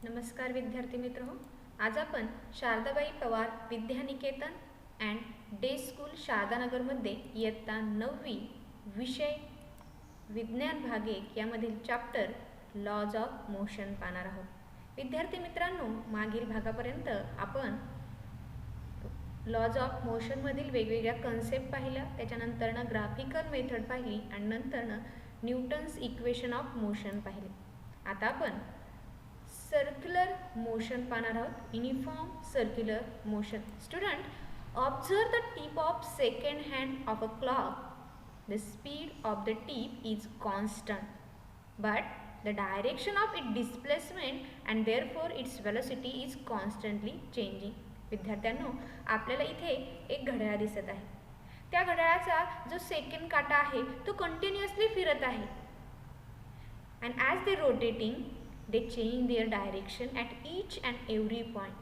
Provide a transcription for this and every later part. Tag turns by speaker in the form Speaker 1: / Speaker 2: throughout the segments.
Speaker 1: नमस्कार विद्यार्थी मित्रों, आज आपण Sharadabai Pawar Vidyaniketan and day school शारदानगरमध्ये इयत्ता 9वी विषय विज्ञान भाग 1 यामधील चॅप्टर लॉज ऑफ मोशन पाहणार आहोत. विद्यार्थी मित्रांनो, मागील भागापर्यंत आपण लॉज ऑफ मोशनमधील वेगवेगळ्या कन्सेप्ट पाहिल्या, त्याच्यानंतरनं ग्राफिकल मेथड पाहिली आणि नंतरनं न्यूटन्स इक्वेशन ऑफ मोशन पाहिले. आता आपण सर्क्युलर मोशन पाहणार आहोत. Uniform circular motion. Student, observe the tip of second hand of a clock. The speed of the tip is constant, but the direction of its displacement and therefore its velocity is constantly changing. विद्यार्थ्यांनो, आपल्याला इथे एक घड्याळ दिसत आहे. त्या घड्याळाचा जो second काटा आहे तो कंटिन्युअसली फिरत आहे. And as they rotating, they change their direction at each and every point.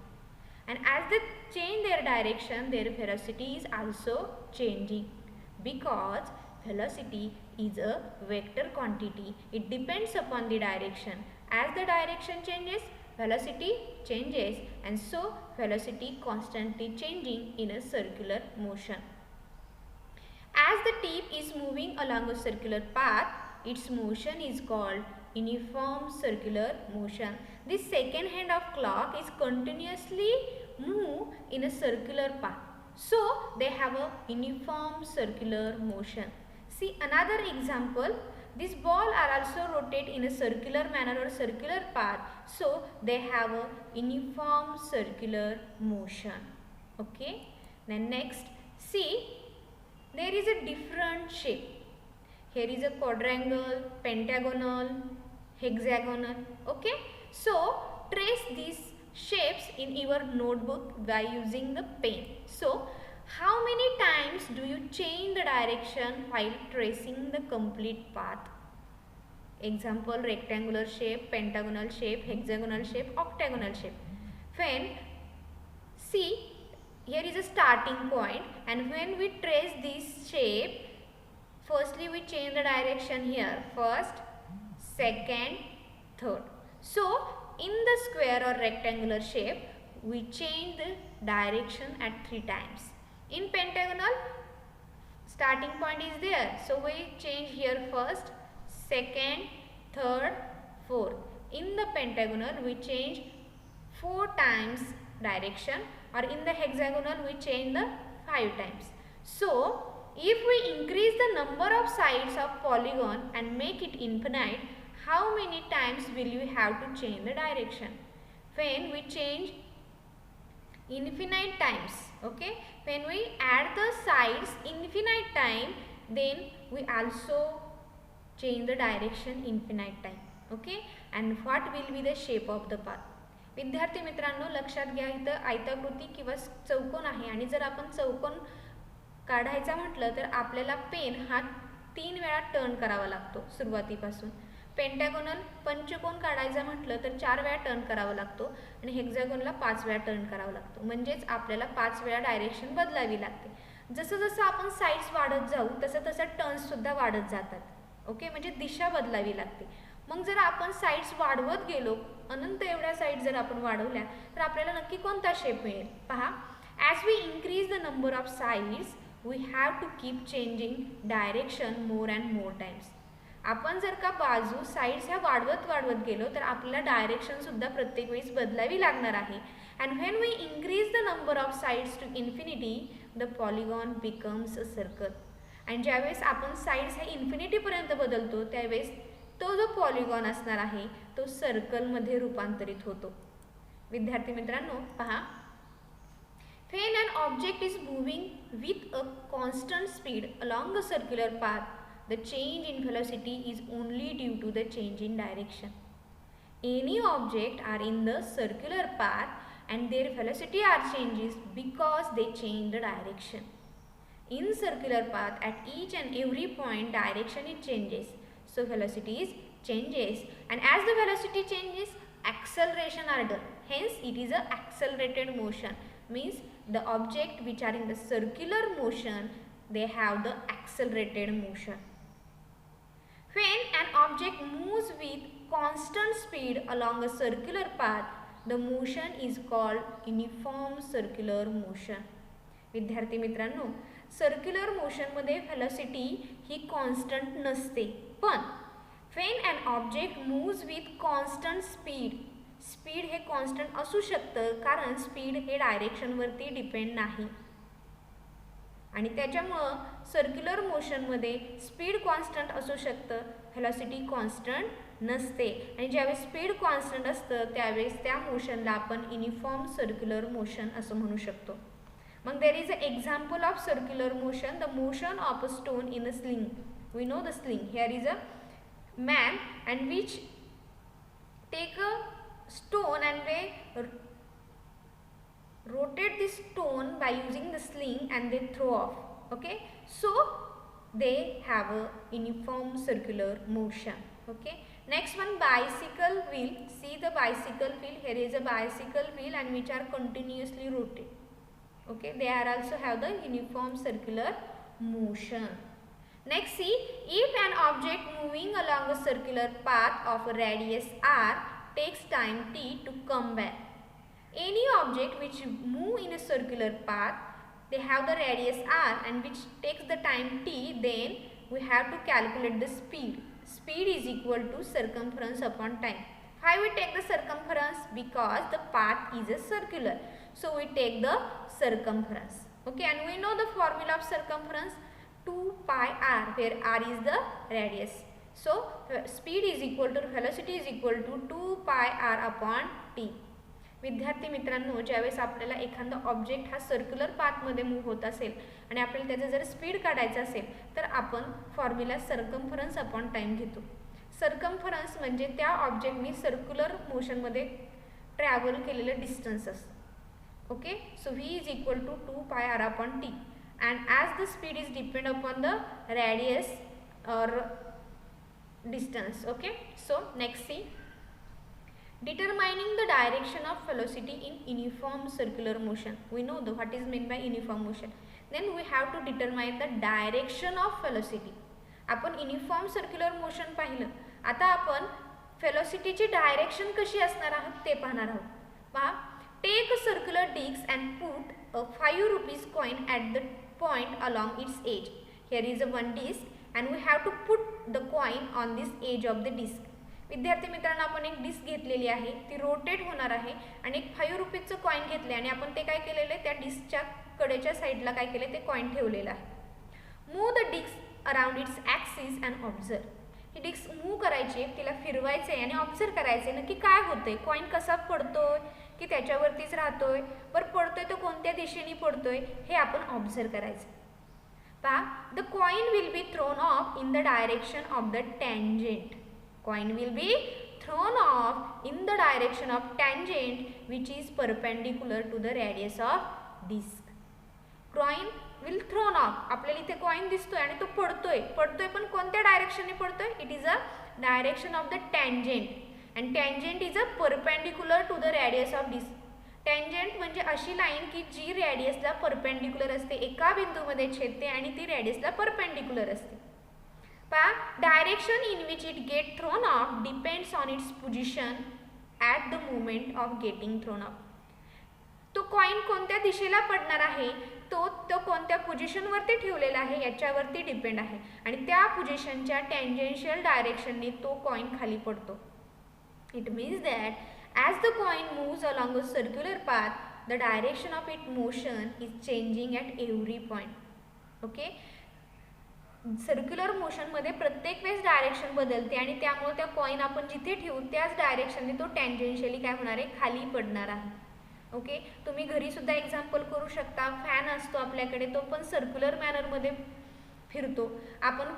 Speaker 1: And as they change their direction, their velocity is also changing. Because velocity is a vector quantity, it depends upon the direction. As the direction changes, velocity changes, and so velocity constantly changing in a circular motion. As the tip is moving along a circular path, its motion is called uniform circular motion. This second hand of clock is continuously move in a circular path, so they have a uniform circular motion. See another example. This ball are also rotate in a circular manner or circular path, so they have a uniform circular motion. Okay. Then next, see, there is a different shape. Here is a quadrangle, pentagonal, hexagonal. Okay. So trace these shapes in your notebook by using the pen. So how many times do you change the direction while tracing the complete path? Example: rectangular shape, pentagonal shape, hexagonal shape, octagonal shape. When see, here is a starting point, and when we trace this shape, firstly we change the direction here, first, second, third. So in the square or rectangular shape, we change the direction at 3 times. In pentagonal, starting point is there, so we change here first, second, third, fourth. In the pentagonal, we change 4 times direction, or in the hexagonal, we change the 5 times. So if we increase the number of sides of polygon and make it infinite, how many times will you have to change the direction? When we change infinite times, okay, when we add the sides infinite time, then we also change the direction infinite time. Okay, and what will be the shape of the path? विद्यार्थी मित्रांनो, लक्षात घ्या, इथं आयताकृती किंवा चौकोन आहे, आणि जर आपण चौकोन काढायचा म्हटलं तर आपल्याला पेन हा 3 वेळा टर्न करावा लागतो सुरुवातीपासून. पेंटागोनल पंचकोन काढायचा म्हटलं तर 4 वेळा टर्न करावा लागतो, आणि हेक्झागोनला 5 वेळा टर्न करावा लागतो. म्हणजेच आपल्याला 5 वेळा डायरेक्शन बदलावी लागते. जसं जसं आपण साईड्स वाढत जाऊ तसं तसं टर्न्स सुद्धा वाढत जातात. ओके, म्हणजे दिशा बदलावी लागते. मग जर आपण साईड्स वाढवत गेलो, अनंत एवढ्या साईड जर आपण वाढवल्या तर आपल्याला नक्की कोणता शेप मिळेल? पहा, as we increase the number of sides, we have to keep changing direction more and more times. आपण जर का बाजू साईड्स ह्या वाढवत गेलो तर आपल्याला डायरेक्शन सुद्धा प्रत्येक वेळेस बदलावी लागणार आहे. And when we increase the number of sides to infinity, the polygon becomes a circle. आणि ज्यावेळेस आपण साईड्स ह्या इन्फिनिटीपर्यंत बदलतो त्यावेळेस तो जो पॉलिगॉन असणार आहे तो सर्कलमध्ये रूपांतरित होतो. विद्यार्थी मित्रांनो, पहा, when an object is moving with a constant speed along a circular path, the change in velocity is only due to the change in direction. Any object are in the circular path and their velocity are changes because they change the direction. In circular path, at each and every point direction it changes, so velocity is changes, and as the velocity changes, acceleration are done. Hence it is a accelerated motion. Means the object which are in the circular motion, they have the accelerated motion. When an object moves with constant speed along a circular path, the motion is called uniform circular motion. विद्यार्थी मित्रांनो, circular मोशनमध्ये velocity ही constant नसते, पण when an object moves with constant speed, speed हे constant असू शकतं कारण स्पीड हे डायरेक्शनवरती डिपेंड नाही आणि त्याच्यामुळं सर्क्युलर मोशनमध्ये स्पीड कॉन्स्टंट असू शकतं, व्हेलॉसिटी कॉन्स्टंट नसते आणि ज्यावेळेस स्पीड कॉन्स्टंट असतं त्यावेळेस त्या मोशनला आपण युनिफॉर्म सर्क्युलर मोशन असं म्हणू शकतो. मग there is a example of circular motion, the motion of a stone in a sling. We know the sling. Here is a man and which take a stone and they rotate this stone by using the sling and they throw off. Okay, so they have a uniform circular motion. Okay, next one, bicycle wheel. See the bicycle wheel. Here is a bicycle wheel and which are continuously rotate. Okay, they are also have the uniform circular motion. Next, see, if an object moving along a circular path of a radius r takes time t to come back. Any object which move in a circular path, they have the radius r and which takes the time t, then we have to calculate the speed. Speed is equal to circumference upon time. Why we take the circumference? Because the path is a circular. So we take the circumference. Okay, and we know the formula of circumference. 2 pi r, where r is the radius. So speed is equal to velocity is equal to 2 pi r upon t. विद्यार्थी मित्रांनो, ज्यावेळेस आपल्याला एखादा object हा circular पाथमध्ये move होत असेल आणि आपल्याला त्याचं जर स्पीड काढायचं असेल तर आपण फॉर्म्युला सर्कम्फरन्स अपॉन टाइम घेतो. सर्कम्फरन्स म्हणजे त्या ऑब्जेक्टनी सर्क्युलर मोशनमध्ये ट्रॅव्हल केलेलं डिस्टन्स असतं. Okay, so v is equal to 2 pi r upon t. And as the speed is depend upon the radius or distance. Okay, so next, see, determining the direction of velocity in uniform circular motion. We know the what is meant by uniform motion. Then we have to determine the direction of velocity. आपण uniform circular motion पाहिलं, आता आपण velocityची direction कशी असणार आहोत ते पाहणार आहोत. पहा, take a circular disc and put a 5 rupees coin at the point along its edge. Here is a one disc and we have to put the coin on this edge of the disc. विद्यार्थी मित्रांनो, आपण एक disc घेतलेली आहे, ती rotate होणार आहे आणि एक 5 रुपीजचं कॉइन घेतले आणि आपण ते काय केलेलं आहे, त्या डिस्कच्या कडेच्या साईडला काय केले ते कॉइन ठेवलेलं आहे. Move the disc around its axis and observe. ही डिस्क मूव करायची, तिला फिरवायचं आहे आणि ऑब्झर्व करायचं आहे नक्की काय होतंय, कॉइन कसा पडतोय की त्याच्यावरतीच राहतोय, बरं पडतोय तो कोणत्या दिशेने पडतोय हे आपण ऑब्झर्व करायचं. पहा, the coin will be thrown off in the direction of the tangent. Coin will be thrown off in the direction of tangent which is perpendicular to the radius of disc. Coin will thrown off, आपल्याला इथे coin दिसतोय आणि तो पडतोय पण कोणत्या डायरेक्शनने पडतोय, it is a direction of the tangent. and tangent is a perpendicular to the radius of disc. Tangent म्हणजे अशी लाईन की जी रेडियसला परपेंडिक्युलर असते, एका बिंदूमध्ये छेदते आणि ती रेडियसला परपेंडिक्युलर असते. पहा, direction in which it get thrown off depends on its position at the moment of getting thrown off. तो कॉइन कोणत्या दिशेला पडणार आहे तो कोणत्या पोझिशनवरती ठेवलेला आहे याच्यावरती डिपेंड आहे आणि त्या पोझिशनच्या टँजेन्शियल डायरेक्शनने तो कॉइन खाली पडतो. It means that as the coin moves along a circular path, the direction of its motion is changing at every point. Okay? Circular मोशनमध्ये प्रत्येक वेळेस डायरेक्शन बदलते आणि त्यामुळे त्या कॉइन आपण जिथे ठेवू त्याच डायरेक्शनने तो टँजेन्शियली काय होणार आहे, खाली पडणार आहे. ओके, तुम्ही घरी सुद्धा एक्झाम्पल करू शकता. फॅन असतो आपल्याकडे, तो पण सर्क्युलर मॅनरमध्ये फिरतो. आपण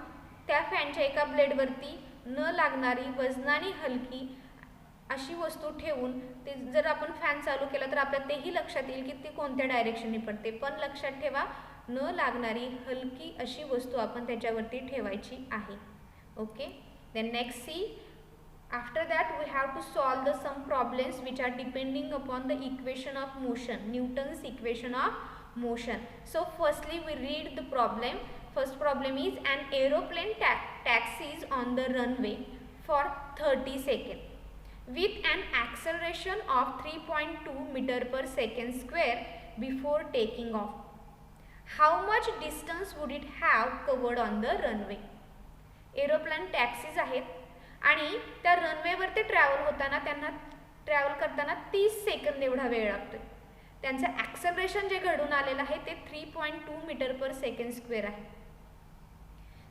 Speaker 1: त्या फॅनच्या एका ब्लेडवरती न लागणारी वजनाने हलकी अशी वस्तू ठेवून ते जर आपण फॅन चालू केला तर आपल्याला तेही लक्षात येईल की ती कोणत्या डायरेक्शनने पडते. पण लक्षात ठेवा, न लागणारी हलकी अशी वस्तू आपण त्याच्यावरती ठेवायची आहे. Okay, then next see, after that we have to solve the some problems which are depending upon the equation of motion, Newton's equation of motion. So firstly we read the problem. First problem is an aeroplane taxis on the runway for 30 seconds with an acceleration of 3.2 meter per second square before taking off. How much distance would it have covered on the runway? Aeroplane taxis आहेत आणि त्या रनवेवरती travel होताना त्यांना travel करताना 30 second एवढा वेळ लागतोय. त्यांचं ॲक्सेलरेशन जे घडून आलेलं आहे ते 3.2 मीटर पर सेकंड स्क्वेअर आहे.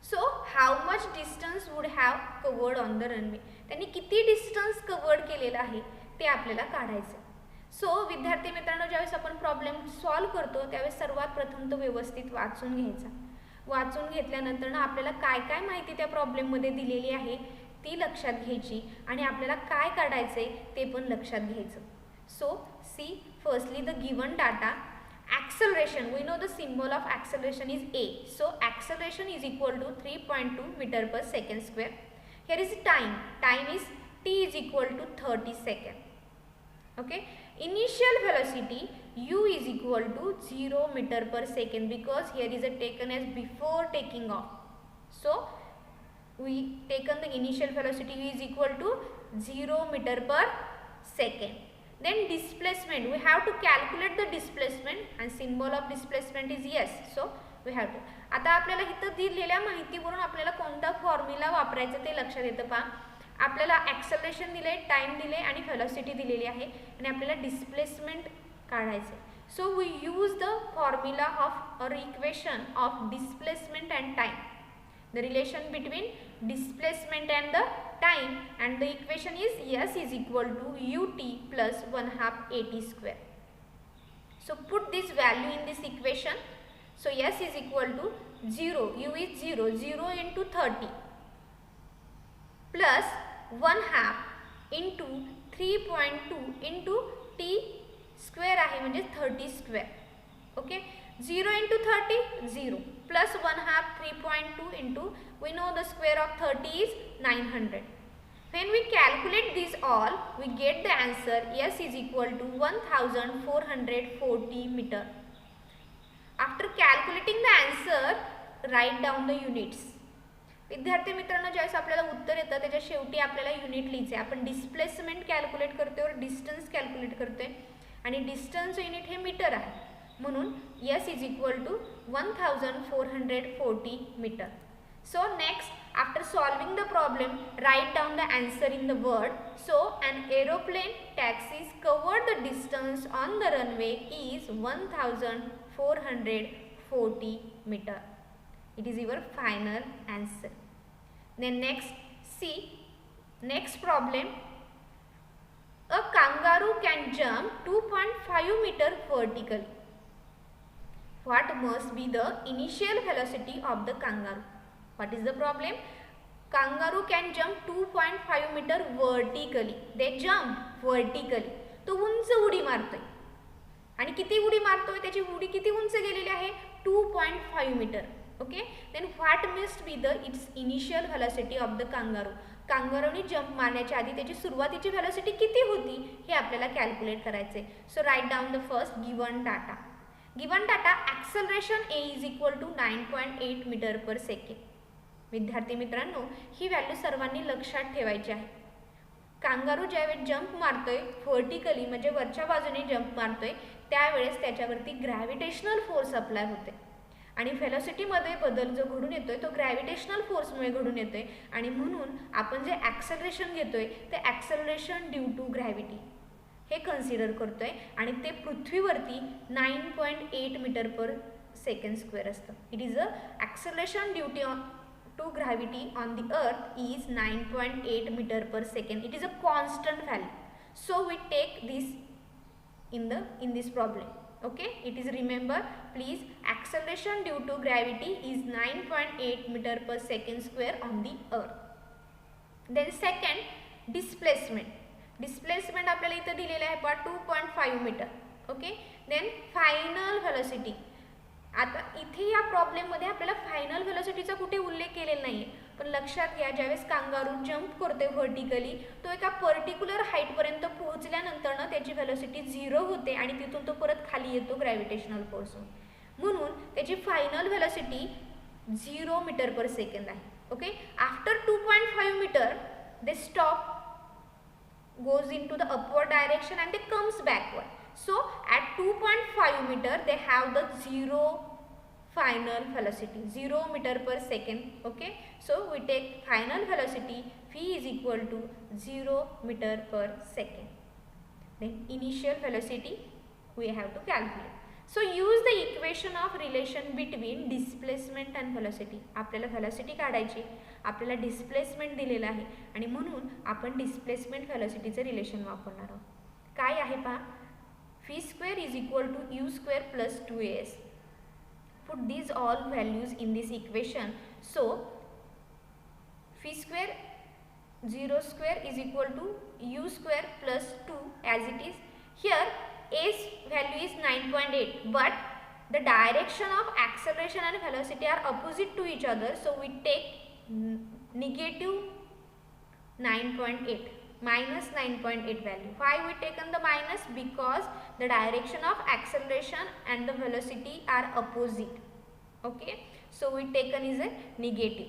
Speaker 1: So how much distance would have covered on the runway, त्यांनी किती डिस्टन्स कवर्ड केलेलं आहे ते आपल्याला काढायचं. सो विद्यार्थी मित्रांनो, ज्यावेळेस आपण प्रॉब्लेम सॉल्व करतो त्यावेळेस सर्वात प्रथम तो व्यवस्थित वाचून घ्यायचा. वाचून घेतल्यानंतर ना आपल्याला काय काय माहिती त्या प्रॉब्लेममध्ये दिलेली आहे ती लक्षात घ्यायची आणि आपल्याला काय काढायचं आहे ते पण लक्षात घ्यायचं. So see firstly the given data. Acceleration, we know the symbol of acceleration is a. So acceleration is equal to 3.2 meter per second square. Here is time. Time is t is equal to 30 seconds. Okay. Initial velocity u is equal to 0 meter per second because here is a taken as before taking off. So we taken the initial velocity u is equal to 0 meter per second. Then displacement, we have to calculate the displacement and symbol of displacement is yes. So we have to. आता आपल्याला इथं दिलेल्या माहितीवरून आपल्याला कोणता formula वापरायचा ते लक्षात येतं. पहा, आपल्याला ॲक्सेलरेशन दिले, टाइम दिले आणि व्हेलॉसिटी दिलेली आहे आणि आपल्याला डिस्प्लेसमेंट काढायचे. So we use the formula of or equation of displacement and time. The relation between displacement and the time, and the equation is S is equal to ut plus 1/2 at square. So put this value in this equation. So S is equal to 0, u is 0, 0 into 30 plus 1/2 into 3.2 into t square आहे म्हणजे 30 square. Okay, 0 into 30 0 plus 1/2 3.2 into, we know the square of 30 is 900. When we calculate these all, we get the answer S is equal to 1440 meter. After calculating the answer, write down the units. विद्यार्थी मित्रांनो, ज्यावेळेस आपल्याला उत्तर येतं त्याच्या शेवटी आपल्याला unit लिहायचे. आपण डिस्प्लेसमेंट कॅल्क्युलेट करतोय और डिस्टन्स कॅल्क्युलेट करतोय आणि डिस्टन्स युनिट हे मीटर आहे म्हणून S is equal to 1440 meter. So next, after solving the problem, write down the answer in the word. So an aeroplane taxis covered the distance on the runway is 1440 meter. It is your final answer. Then next, see next problem. A kangaroo can jump 2.5 meter vertically. What must be the initial velocity of the kangaroo? What is the problem? Kangaroo can jump 2.5 meter vertically. They jump vertically. तो उंच उडी मारतोय आणि किती उडी मारतोय, त्याची उडी किती उंच गेलेली आहे 2.5 metre. Okay, then what must be the its initial velocity of the kangaroo. कांगारूने जंप मारण्याच्या आधी त्याची सुरुवातीची व्हेलॉसिटी किती होती हे आपल्याला कॅल्क्युलेट करायचे. So write down the first given data. Given data acceleration a is equal to 9.8 metre per second. विद्यार्थी मित्रांनो, ही व्हॅल्यू सर्वांनी लक्षात ठेवायची आहे. कांगारू ज्यावेळेस जंप मारतोय व्हर्टिकली म्हणजे वरच्या बाजूने जंप मारतोय त्यावेळेस त्याच्यावरती ग्रॅव्हिटेशनल फोर्स अप्लाय होते आणि व्हेलॉसिटीमध्ये बदल जो घडून येतोय तो ग्रॅव्हिटेशनल फोर्समुळे घडून येतोय आणि म्हणून आपण जे ॲक्सेलरेशन घेतोय ते ॲक्सेलरेशन ड्यू टू ग्रॅव्हिटी हे कन्सिडर करतोय आणि ते पृथ्वीवरती 9.8 मीटर पर सेकंड स्क्वेअर असतं. It is a acceleration due to gravity on the earth is 9.8 meter per second. It is a constant value, so we take this in this problem. Okay, it is, remember please, acceleration due to gravity is 9.8 meter per second square on the earth. Then second, displacement आपल्याला इथे दिलेला आहे पहा 2.5 metre. Okay, then final velocity. आता इथे या प्रॉब्लेममध्ये आपल्याला final व्हेलॉसिटीचा कुठे उल्लेख केलेला नाही आहे, पण लक्षात घ्या ज्यावेळेस कांगारू जंप करते व्हर्टिकली तो एका पर्टिक्युलर हाईटपर्यंत पोहोचल्यानंतर ना त्याची व्हेलॉसिटी 0 होते आणि तिथून तो परत खाली येतो ग्रॅव्हिटेशनल फोर्समुळे, म्हणून त्याची final velocity 0 metre per second आहे. Okay, after 2.5 metre they stop, goes into the upward direction and they comes backward. So at 2.5 meter they have the zero final velocity, 0 meter per second. Okay, so we take final velocity v is equal to 0 meter per second. Then initial velocity we have to calculate. So use the equation of relation between displacement and velocity. आपल्याला velocity काढायची, आपल्याला displacement दिलेला आहे आणि म्हणून आपण displacement velocity चे relation वापरणार आहोत. काय आहे पहा, v square is equal to u square plus 2as. Put these all values in this equation. So v square 0 square is equal to u square plus 2 as it is. Here a's value is 9.8, but the direction of acceleration and velocity are opposite to each other, so we take negative 9.8, minus 9.8 value. Why we taken the minus? Because the direction of acceleration and the velocity are opposite. Okay, so we taken is a negative.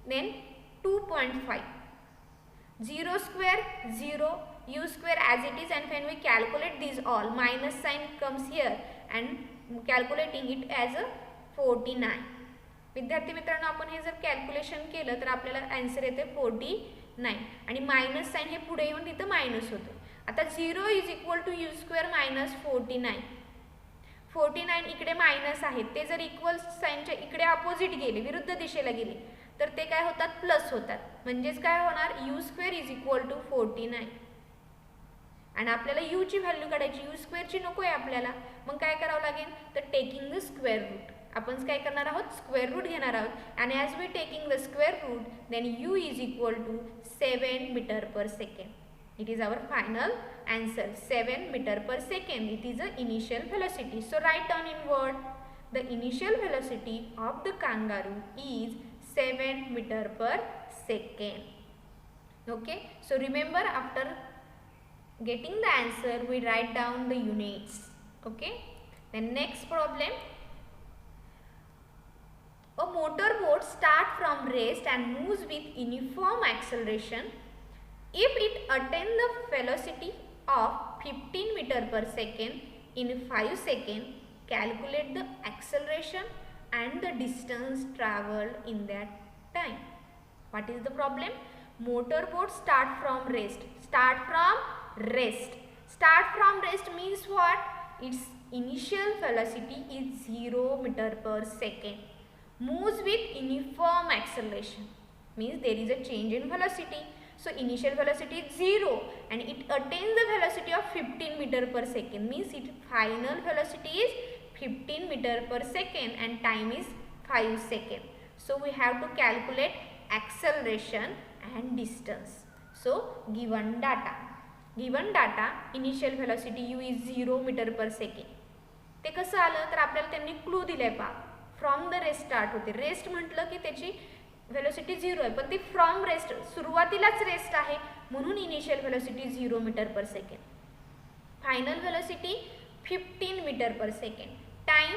Speaker 1: Then 2.5, 0 square 0, u square as it is, and when we calculate these all, minus sign comes here and calculating it as a 49. विद्यार्थी मित्रांनो, आपण हे जर calculation केलं तर आपल्याला answer येते 49 आणि minus sign हे पुढे येऊन तिथं मायनस होतो. आता 0 is equal to u square minus 49. 49 इकडे मायनस आहेत, ते जर इक्वल साइनच्या इकडे अपोजिट गेले, विरुद्ध दिशेला गेले, तर ते काय होतात, प्लस होतात. म्हणजेच काय होणार, u square is equal to 49. आणि आपल्याला यू ची व्हॅल्यू काढायची, यू स्क्वेअरची नको आहे आपल्याला. मग काय करावं लागेल, तर टेकिंग द स्क्वेअर रूट. आपण काय करणार आहोत, स्क्वेअर रूट घेणार आहोत. आणि as we taking the square root, then u is equal to 7 metre per second. It is our final answer, 7 meter per second. It is the initial velocity. So write down in word, the initial velocity of the kangaroo is 7 meter per second. Okay, so remember, after getting the answer we write down the units. Okay, then next problem. A motorboat starts from rest and moves with uniform acceleration. If it attains the velocity of 15 meter per second in 5 seconds, calculate the acceleration and the distance traveled in that time. What is the problem? Motorboat start from rest. Start from rest. Start from rest means what? Its initial velocity is 0 meter per second. Moves with uniform acceleration means there is a change in velocity. So initial velocity is 0 and it attains the velocity of 15 meter per second, means its final velocity is 15 meter per second and time is 5 seconds. So we have to calculate acceleration and distance. So given data, initial velocity u is 0 meter per second. ते कसं आलं, तर आपल्याला त्यांनी clue दिलाय पहा, from the rest start होते. Rest म्हटलं की त्याची व्हेलोसिटी 0 आहे, पण ती फ्रॉम रेस्ट, सुरुवातीलाच रेस्ट आहे, म्हणून initial velocity 0 metre per second. Final velocity 15 metre per second. Time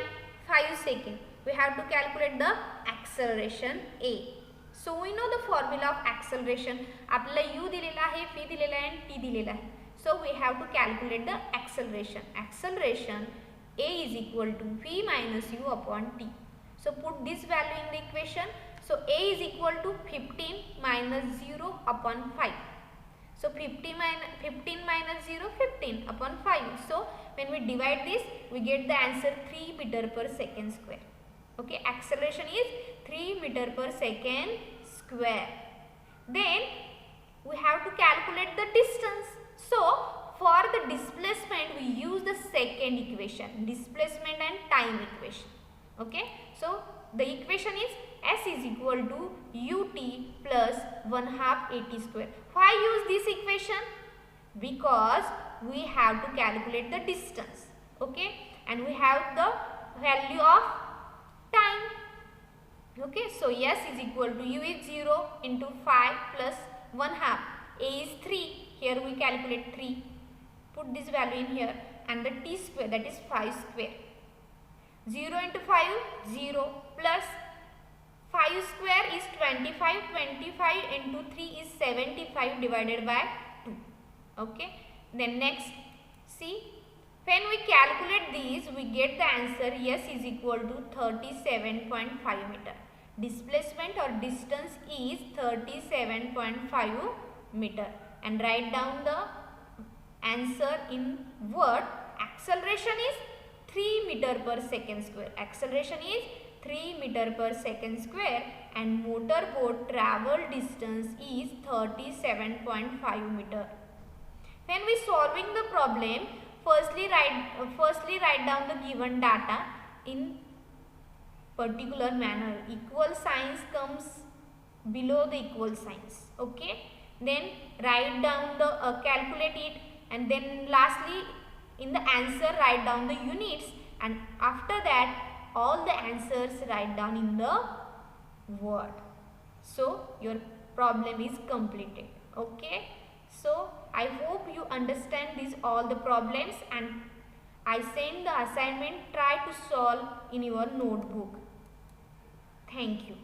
Speaker 1: 5 second. We have to calculate the acceleration a. So we know the formula of acceleration. आपल्याला यू दिलेला आहे, v दिलेला आहे आणि t दिलेला आहे. So we have to calculate the acceleration. Acceleration a is equal to v minus u upon t. So put this value in the equation. So a is equal to 15 minus 0 upon 5. So 15 minus 0, 15 upon 5. So when we divide this, we get the answer 3 meter per second square. Okay, acceleration is 3 meter per second square. Then we have to calculate the distance. So for the displacement we use the second equation, displacement and time equation. Okay, so the equation is S is equal to ut plus 1/2 at square. Why use this equation? Because we have to calculate the distance. Okay, and we have the value of time. Okay, so S is equal to u is 0 into 5 plus 1/2. A is 3. Here we calculate 3. Put this value in here, and the t square, that is 5 square. 0 into 5, 0, plus 5 square is 25. 25 into 3 is 75 divided by 2. Okay. Then next, see, when we calculate these, we get the answer S is equal to 37.5 meter. Displacement or distance is 37.5 meter. And write down the answer in word. Acceleration is 3 meter per second square. Acceleration is 3 meter per second square, and motorboat travel distance is 37.5 meter. When we solving the problem, firstly write down the given data in particular manner. Equal signs comes below the equal signs. Okay. Then write down the calculate it, and then lastly in the answer write down the units, and after that all the answers write down in the word. So your problem is completed. Okay. So I hope you understand these all the problems, and I send the assignment. Try to solve in your notebook. Thank you.